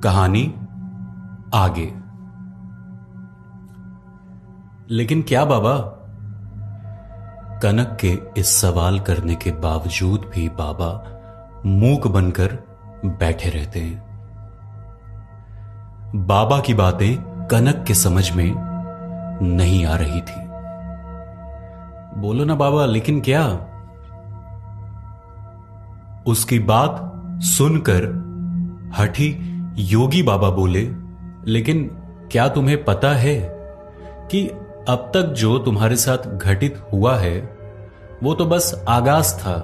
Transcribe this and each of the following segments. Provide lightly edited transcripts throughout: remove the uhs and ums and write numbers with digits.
कहानी आगे। लेकिन क्या बाबा? कनक के इस सवाल करने के बावजूद भी बाबा मूक बनकर बैठे रहते हैं। बाबा की बातें कनक के समझ में नहीं आ रही थी। बोलो ना बाबा, लेकिन क्या? उसकी बात सुनकर हठी योगी बाबा बोले, लेकिन क्या तुम्हें पता है कि अब तक जो तुम्हारे साथ घटित हुआ है वो तो बस आगाज था,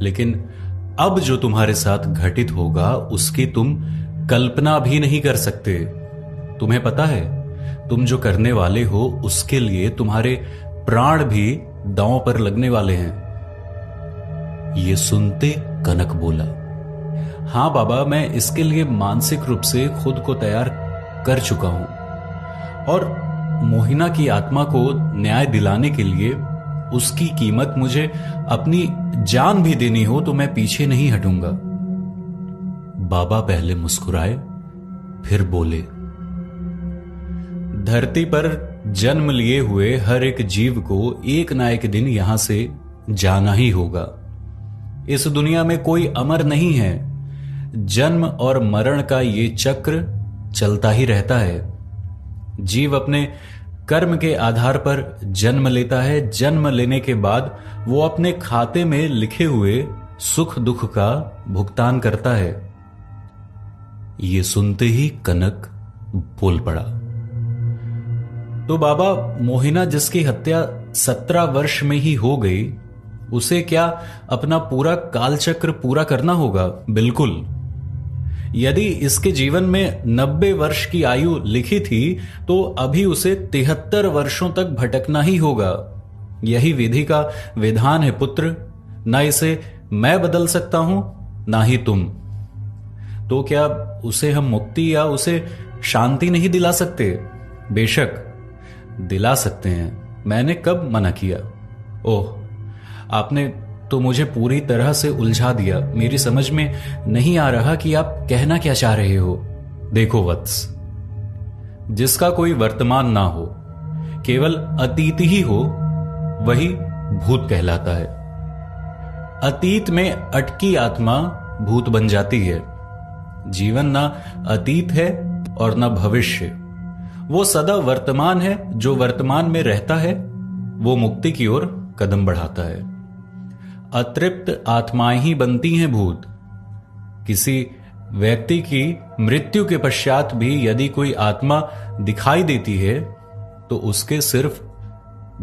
लेकिन अब जो तुम्हारे साथ घटित होगा उसकी तुम कल्पना भी नहीं कर सकते। तुम्हें पता है, तुम जो करने वाले हो उसके लिए तुम्हारे प्राण भी दांव पर लगने वाले हैं। ये सुनते कनक बोला, हां बाबा, मैं इसके लिए मानसिक रूप से खुद को तैयार कर चुका हूं, और मोहिना की आत्मा को न्याय दिलाने के लिए उसकी कीमत मुझे अपनी जान भी देनी हो तो मैं पीछे नहीं हटूंगा। बाबा पहले मुस्कुराए, फिर बोले, धरती पर जन्म लिए हुए हर एक जीव को एक ना एक दिन यहां से जाना ही होगा। इस दुनिया में कोई अमर नहीं है। जन्म और मरण का ये चक्र चलता ही रहता है। जीव अपने कर्म के आधार पर जन्म लेता है। जन्म लेने के बाद वो अपने खाते में लिखे हुए सुख दुख का भुगतान करता है। ये सुनते ही कनक बोल पड़ा, तो बाबा, मोहिना जिसकी हत्या 17 वर्ष में ही हो गई, उसे क्या अपना पूरा कालचक्र पूरा करना होगा? बिल्कुल। यदि इसके जीवन में 90 वर्ष की आयु लिखी थी तो अभी उसे 73 वर्षों तक भटकना ही होगा। यही विधि का विधान है पुत्र। ना इसे मैं बदल सकता हूं, ना ही तुम। तो क्या उसे हम मुक्ति या उसे शांति नहीं दिला सकते? बेशक दिला सकते हैं। मैंने कब मना किया? ओह, आपने तो मुझे पूरी तरह से उलझा दिया। मेरी समझ में नहीं आ रहा कि आप कहना क्या चाह रहे हो। देखो वत्स, जिसका कोई वर्तमान ना हो, केवल अतीत ही हो, वही भूत कहलाता है। अतीत में अटकी आत्मा भूत बन जाती है। जीवन ना अतीत है और ना भविष्य, वो सदा वर्तमान है। जो वर्तमान में रहता है वो मुक्ति की ओर कदम बढ़ाता है। अतृप्त आत्माएं ही बनती हैं भूत। किसी व्यक्ति की मृत्यु के पश्चात भी यदि कोई आत्मा दिखाई देती है तो उसके सिर्फ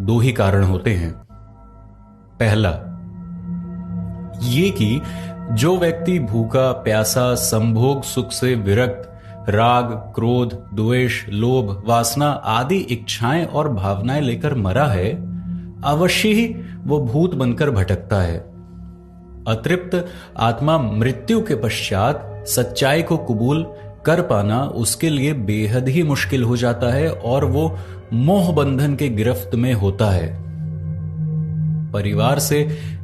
2 ही कारण होते हैं। पहला, ये कि जो व्यक्ति भूखा प्यासा संभोग सुख से विरक्त, राग क्रोध द्वेष लोभ वासना आदि इच्छाएं और भावनाएं लेकर मरा है, अवश्य ही वो भूत बनकर भटकता है। अतृप्त आत्मा मृत्यु के पश्चात सच्चाई को कबूल कर पाना उसके लिए बेहद ही मुश्किल हो जाता है और वो मोह बंधन के गिरफ्त में होता है। परिवार से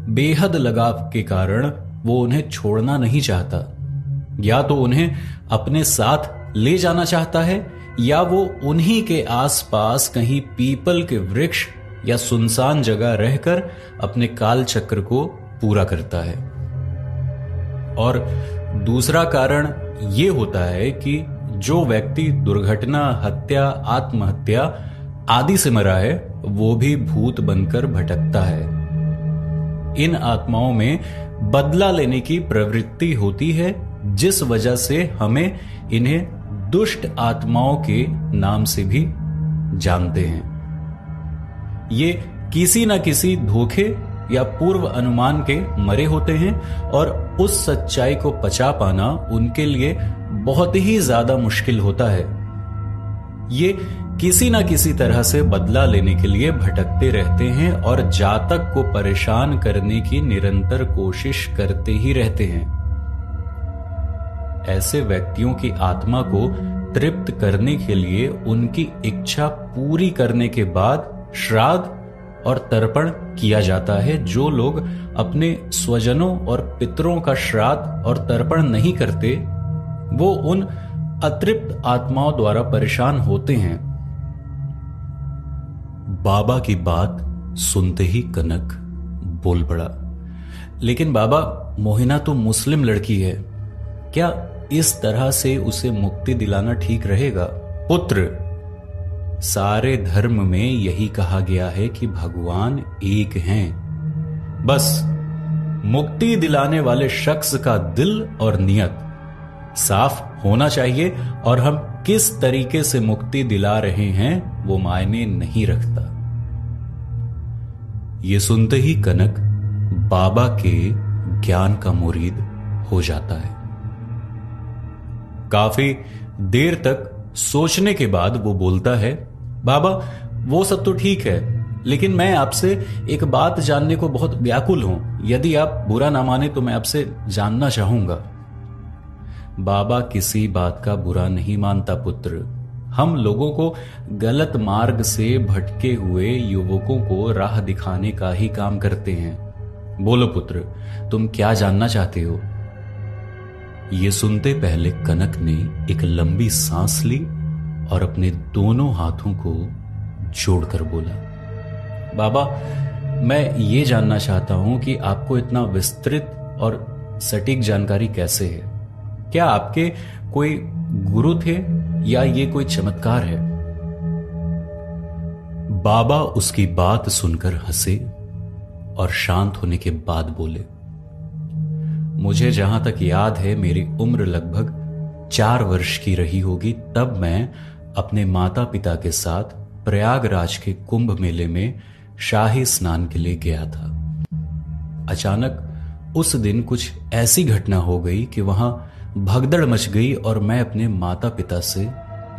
बेहद लगाव के कारण वो उन्हें छोड़ना नहीं चाहता। या तो उन्हें अपने साथ ले जाना चाहता है, या वो उन्हीं के आसपास कहीं पीपल के वृक्ष या सुनसान जगह रहकर अपने काल चक्र को पूरा करता है। और दूसरा कारण यह होता है कि जो व्यक्ति दुर्घटना, हत्या, आत्महत्या आदि से मरा है, वो भी भूत बनकर भटकता है। इन आत्माओं में बदला लेने की प्रवृत्ति होती है, जिस वजह से हमें इन्हें दुष्ट आत्माओं के नाम से भी जानते हैं। ये किसी न किसी धोखे या पूर्व अनुमान के मरे होते हैं और उस सच्चाई को पचा पाना उनके लिए बहुत ही ज्यादा मुश्किल होता है। ये किसी न किसी तरह से बदला लेने के लिए भटकते रहते हैं और जातक को परेशान करने की निरंतर कोशिश करते ही रहते हैं। ऐसे व्यक्तियों की आत्मा को तृप्त करने के लिए उनकी इच्छा पूरी करने के बाद श्राद्ध और तर्पण किया जाता है। जो लोग अपने स्वजनों और पितरों का श्राद्ध और तर्पण नहीं करते, वो उन अतृप्त आत्माओं द्वारा परेशान होते हैं। बाबा की बात सुनते ही कनक बोल पड़ा, लेकिन बाबा, मोहिना तो मुस्लिम लड़की है, क्या इस तरह से उसे मुक्ति दिलाना ठीक रहेगा? पुत्र, सारे धर्म में यही कहा गया है कि भगवान एक हैं। बस मुक्ति दिलाने वाले शख्स का दिल और नियत साफ होना चाहिए, और हम किस तरीके से मुक्ति दिला रहे हैं वो मायने नहीं रखता। ये सुनते ही कनक बाबा के ज्ञान का मुरीद हो जाता है। काफी देर तक सोचने के बाद वो बोलता है, बाबा, वो सब तो ठीक है, लेकिन मैं आपसे एक बात जानने को बहुत व्याकुल हूं। यदि आप बुरा ना माने तो मैं आपसे जानना चाहूंगा। बाबा किसी बात का बुरा नहीं मानता पुत्र। हम लोगों को गलत मार्ग से भटके हुए युवकों को राह दिखाने का ही काम करते हैं। बोलो पुत्र, तुम क्या जानना चाहते हो? ये सुनते पहले कनक ने एक लंबी सांस ली और अपने दोनों हाथों को जोड़कर बोला, बाबा, मैं ये जानना चाहता हूं कि आपको इतना विस्तृत और सटीक जानकारी कैसे है? क्या आपके कोई गुरु थे या ये कोई चमत्कार है? बाबा उसकी बात सुनकर हंसे और शांत होने के बाद बोले, मुझे जहां तक याद है, मेरी उम्र लगभग 4 वर्ष की रही होगी तब मैं अपने माता पिता के साथ प्रयागराज के कुंभ मेले में शाही स्नान के लिए गया था। अचानक उस दिन कुछ ऐसी घटना हो गई कि वहां भगदड़ मच गई और मैं अपने माता पिता से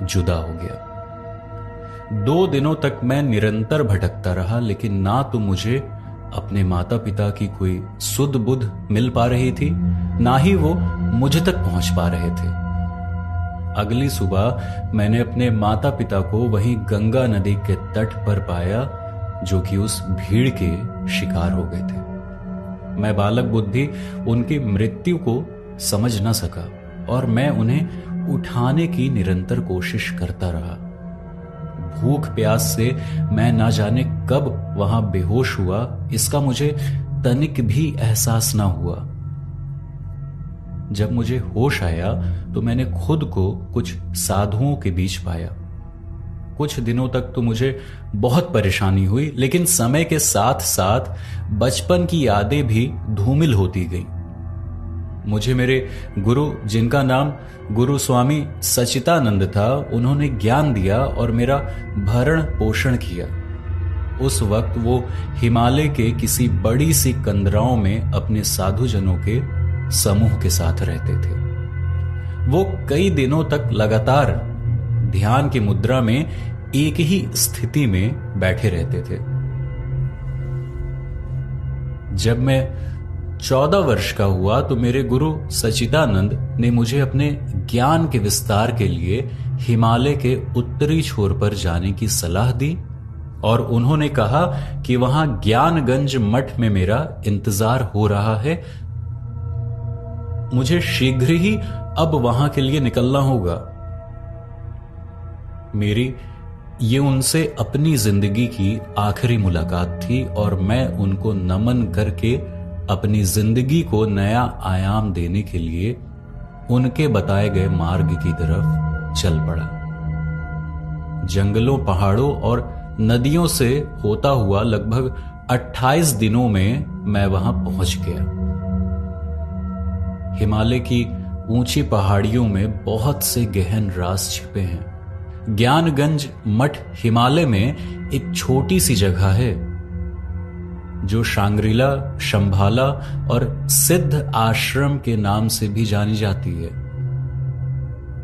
जुदा हो गया। 2 दिनों तक मैं निरंतर भटकता रहा, लेकिन ना तो मुझे अपने माता पिता की कोई सुध बुध मिल पा रही थी, ना ही वो मुझे तक पहुंच पा रहे थे। अगली सुबह मैंने अपने माता पिता को वहीं गंगा नदी के तट पर पाया, जो कि उस भीड़ के शिकार हो गए थे। मैं बालक बुद्धि उनकी मृत्यु को समझ न सका और मैं उन्हें उठाने की निरंतर कोशिश करता रहा। भूख प्यास से मैं ना जाने कब वहां बेहोश हुआ, इसका मुझे तनिक भी एहसास ना हुआ। जब मुझे होश आया तो मैंने खुद को कुछ साधुओं के बीच पाया। कुछ दिनों तक तो मुझे बहुत परेशानी हुई, लेकिन समय के साथ साथ बचपन की यादें भी धूमिल होती गईं। मुझे मेरे गुरु, जिनका नाम गुरु स्वामी सचितानंद था, उन्होंने ज्ञान दिया और मेरा भरण पोषण किया। उस वक्त वो हिमालय के किसी बड़ी सी कंदराओं में अपने साधुजनों के समूह के साथ रहते थे। वो कई दिनों तक लगातार ध्यान की मुद्रा में एक ही स्थिति में बैठे रहते थे। जब मैं 14 वर्ष का हुआ तो मेरे गुरु सचिदानंद ने मुझे अपने ज्ञान के विस्तार के लिए हिमालय के उत्तरी छोर पर जाने की सलाह दी और उन्होंने कहा कि वहां ज्ञानगंज मठ में मेरा इंतजार हो रहा है। मुझे शीघ्र ही अब वहां के लिए निकलना होगा। मेरी ये उनसे अपनी जिंदगी की आखिरी मुलाकात थी और मैं उनको नमन करके अपनी जिंदगी को नया आयाम देने के लिए उनके बताए गए मार्ग की तरफ चल पड़ा। जंगलों, पहाड़ों और नदियों से होता हुआ लगभग 28 दिनों में मैं वहां पहुंच गया। हिमालय की ऊंची पहाड़ियों में बहुत से गहन राज छिपे हैं। ज्ञानगंज मठ हिमालय में एक छोटी सी जगह है जो शांग्रीला, शंभाला और सिद्ध आश्रम के नाम से भी जानी जाती है।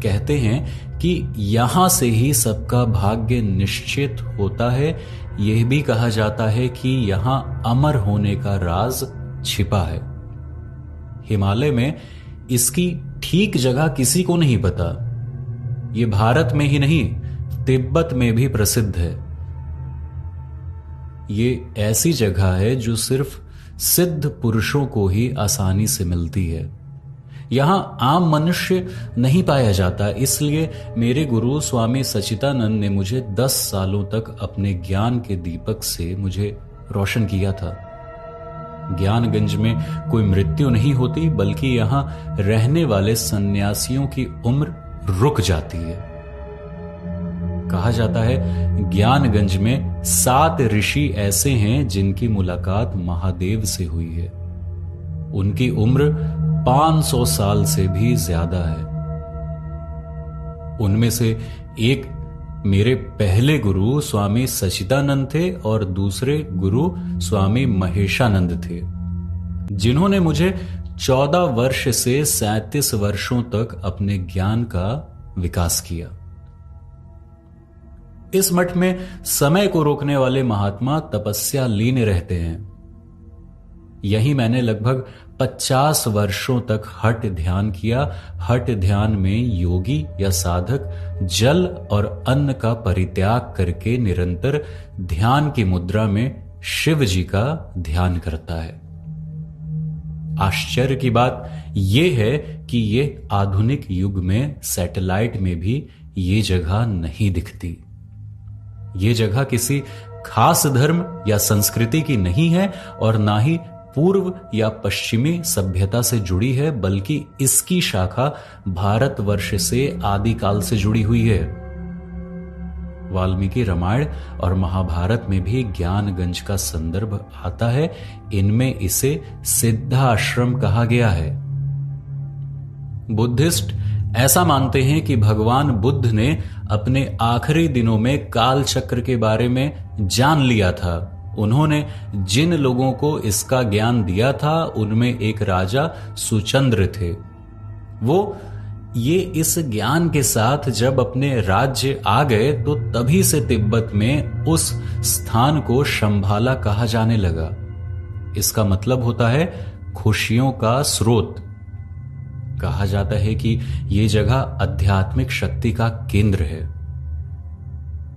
कहते हैं कि यहां से ही सबका भाग्य निश्चित होता है। यह भी कहा जाता है कि यहां अमर होने का राज छिपा है। हिमालय में इसकी ठीक जगह किसी को नहीं पता। यह भारत में ही नहीं, तिब्बत में भी प्रसिद्ध है। ये ऐसी जगह है जो सिर्फ सिद्ध पुरुषों को ही आसानी से मिलती है। यहां आम मनुष्य नहीं पाया जाता, इसलिए मेरे गुरु स्वामी सच्चिदानंद ने मुझे 10 सालों तक अपने ज्ञान के दीपक से मुझे रोशन किया था। ज्ञानगंज में कोई मृत्यु नहीं होती, बल्कि यहां रहने वाले सन्यासियों की उम्र रुक जाती है। कहा जाता है ज्ञानगंज में 7 ऋषि ऐसे हैं जिनकी मुलाकात महादेव से हुई है। उनकी उम्र 500 साल से भी ज्यादा है। उनमें से एक मेरे पहले गुरु स्वामी सच्चिदानंद थे और दूसरे गुरु स्वामी महेशानंद थे, जिन्होंने मुझे 14 वर्ष से 37 वर्षों तक अपने ज्ञान का विकास किया। इस मठ में समय को रोकने वाले महात्मा तपस्या लीन रहते हैं। यही मैंने लगभग 50 वर्षों तक हठ ध्यान किया। हठ ध्यान में योगी या साधक जल और अन्न का परित्याग करके निरंतर ध्यान की मुद्रा में शिव जी का ध्यान करता है। आश्चर्य की बात यह है कि ये आधुनिक युग में सैटेलाइट में भी ये जगह नहीं दिखती। ये जगह किसी खास धर्म या संस्कृति की नहीं है और ना ही पूर्व या पश्चिमी सभ्यता से जुड़ी है, बल्कि इसकी शाखा भारतवर्ष से आदिकाल से जुड़ी हुई है। वाल्मीकि रामायण और महाभारत में भी ज्ञानगंज का संदर्भ आता है। इनमें इसे सिद्धाश्रम कहा गया है। बुद्धिस्ट ऐसा मानते हैं कि भगवान बुद्ध ने अपने आखिरी दिनों में काल चक्र के बारे में जान लिया था। उन्होंने जिन लोगों को इसका ज्ञान दिया था उनमें एक राजा सुचंद्र थे। वो ये इस ज्ञान के साथ जब अपने राज्य आ गए तो तभी से तिब्बत में उस स्थान को शंभाला कहा जाने लगा। इसका मतलब होता है खुशियों का स्रोत। कहा जाता है कि यह जगह आध्यात्मिक शक्ति का केंद्र है।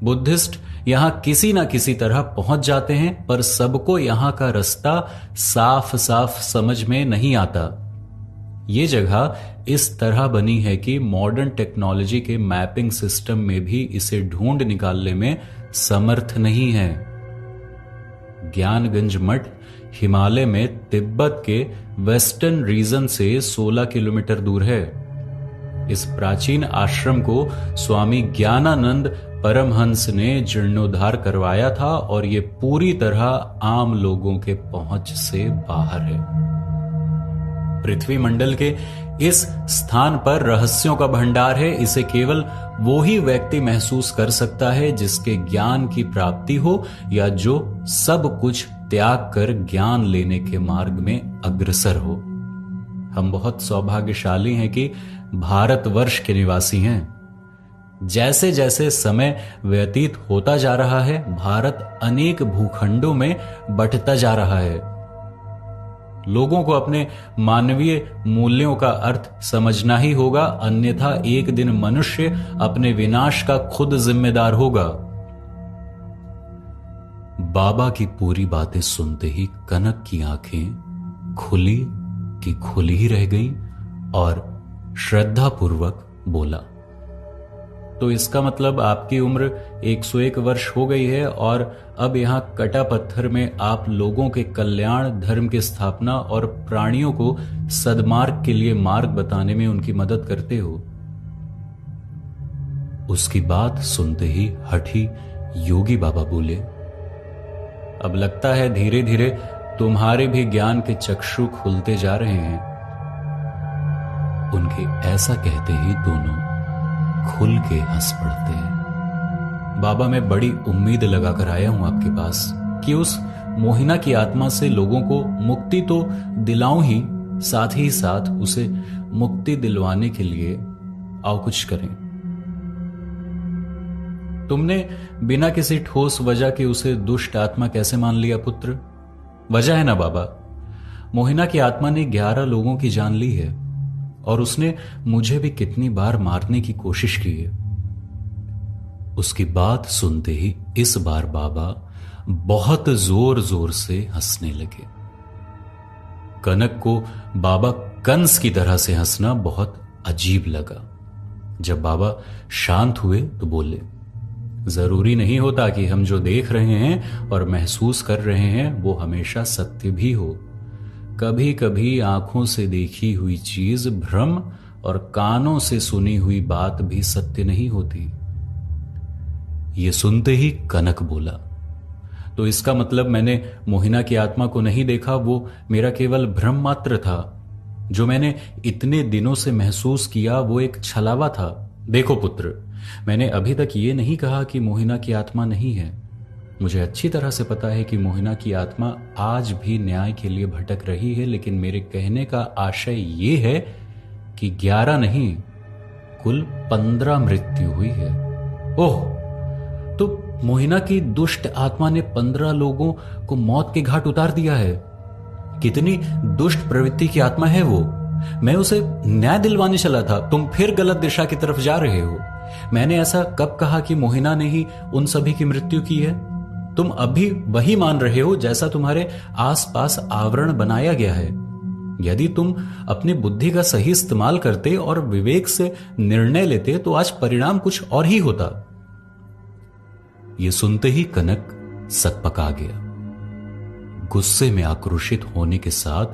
बुद्धिस्ट यहां किसी ना किसी तरह पहुंच जाते हैं, पर सबको यहां का रास्ता साफ साफ समझ में नहीं आता। ये जगह इस तरह बनी है कि मॉडर्न टेक्नोलॉजी के मैपिंग सिस्टम में भी इसे ढूंढ निकालने में समर्थ नहीं है। ज्ञानगंज मठ हिमालय में तिब्बत के वेस्टर्न रीजन से 16 किलोमीटर दूर है। इस प्राचीन आश्रम को स्वामी ज्ञानानंद परमहंस ने जीर्णोद्धार करवाया था और यह पूरी तरह आम लोगों के पहुंच से बाहर है। पृथ्वी मंडल के इस स्थान पर रहस्यों का भंडार है। इसे केवल वो ही व्यक्ति महसूस कर सकता है जिसके ज्ञान की प्राप्ति हो या जो सब कुछ त्याग कर ज्ञान लेने के मार्ग में अग्रसर हो। हम बहुत सौभाग्यशाली हैं कि भारतवर्ष के निवासी हैं। जैसे जैसे समय व्यतीत होता जा रहा है, भारत अनेक भूखंडों में बंटता जा रहा है। लोगों को अपने मानवीय मूल्यों का अर्थ समझना ही होगा, अन्यथा एक दिन मनुष्य अपने विनाश का खुद जिम्मेदार होगा। बाबा की पूरी बातें सुनते ही कनक की आंखें खुली की खुली ही रह गई और श्रद्धापूर्वक बोला, तो इसका मतलब आपकी उम्र 101 वर्ष हो गई है और अब यहां कटा पत्थर में आप लोगों के कल्याण, धर्म की स्थापना और प्राणियों को सद्मार्ग के लिए मार्ग बताने में उनकी मदद करते हो। उसकी बात सुनते ही हठी योगी बाबा बोले, अब लगता है धीरे धीरे तुम्हारे भी ज्ञान के चक्षु खुलते जा रहे हैं। उनके ऐसा कहते ही दोनों खुल के हंस पड़ते हैं। बाबा, मैं बड़ी उम्मीद लगाकर आया हूं आपके पास कि उस मोहिना की आत्मा से लोगों को मुक्ति तो दिलाऊं ही, साथ ही साथ उसे मुक्ति दिलवाने के लिए आओ कुछ करें। तुमने बिना किसी ठोस वजह के उसे दुष्ट आत्मा कैसे मान लिया पुत्र? वजह है ना बाबा, मोहिना की आत्मा ने 11 लोगों की जान ली है और उसने मुझे भी कितनी बार मारने की कोशिश की है। उसकी बात सुनते ही इस बार बाबा बहुत जोर जोर से हंसने लगे। कनक को बाबा कंस की तरह से हंसना बहुत अजीब लगा। जब बाबा शांत हुए तो बोले, जरूरी नहीं होता कि हम जो देख रहे हैं और महसूस कर रहे हैं वो हमेशा सत्य भी हो। कभी कभी आंखों से देखी हुई चीज भ्रम और कानों से सुनी हुई बात भी सत्य नहीं होती। ये सुनते ही कनक बोला, तो इसका मतलब मैंने मोहिना की आत्मा को नहीं देखा, वो मेरा केवल भ्रम मात्र था। जो मैंने इतने दिनों से महसूस किया वो एक छलावा था। देखो पुत्र, मैंने अभी तक ये नहीं कहा कि मोहिना की आत्मा नहीं है। मुझे अच्छी तरह से पता है कि मोहिना की आत्मा आज भी न्याय के लिए भटक रही है, लेकिन मेरे कहने का आशय ये है कि 11 नहीं, कुल 15 मृत्यु हुई है। ओह, तो मोहिना की दुष्ट आत्मा ने 15 लोगों को मौत के घाट उतार दिया है। कितनी दुष्ट प्रवृत्ति की आत्मा है वो। मैं उसे न्याय दिलवाने चला था, तुम फिर गलत दिशा की तरफ जा रहे हो। मैंने ऐसा कब कहा कि मोहिना ने ही उन सभी की मृत्यु की है? तुम अभी वही मान रहे हो जैसा तुम्हारे आसपास आवरण बनाया गया है। यदि तुम अपनी बुद्धि का सही इस्तेमाल करते और विवेक से निर्णय लेते तो आज परिणाम कुछ और ही होता। यह सुनते ही कनक सकपका गया। गुस्से में आक्रोशित होने के साथ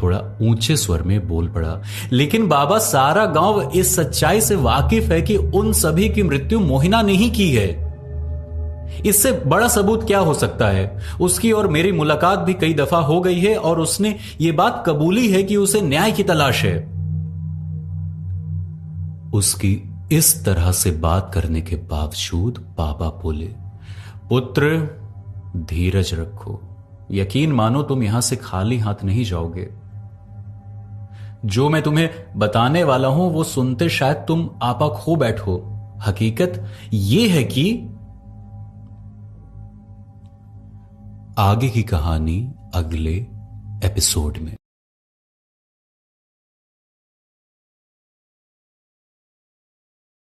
थोड़ा ऊंचे स्वर में बोल पड़ा, लेकिन बाबा, सारा गांव इस सच्चाई से वाकिफ है कि उन सभी की मृत्यु मोहिना ने ही की है। इससे बड़ा सबूत क्या हो सकता है? उसकी और मेरी मुलाकात भी कई दफा हो गई है और उसने ये बात कबूली है कि उसे न्याय की तलाश है। उसकी इस तरह से बात करने के बावजूद बाबा बोले, पुत्र धीरज रखो। यकीन मानो तुम यहां से खाली हाथ नहीं जाओगे। जो मैं तुम्हें बताने वाला हूं वो सुनते शायद तुम आपा खो बैठो। हकीकत यह है कि आगे की कहानी अगले एपिसोड में।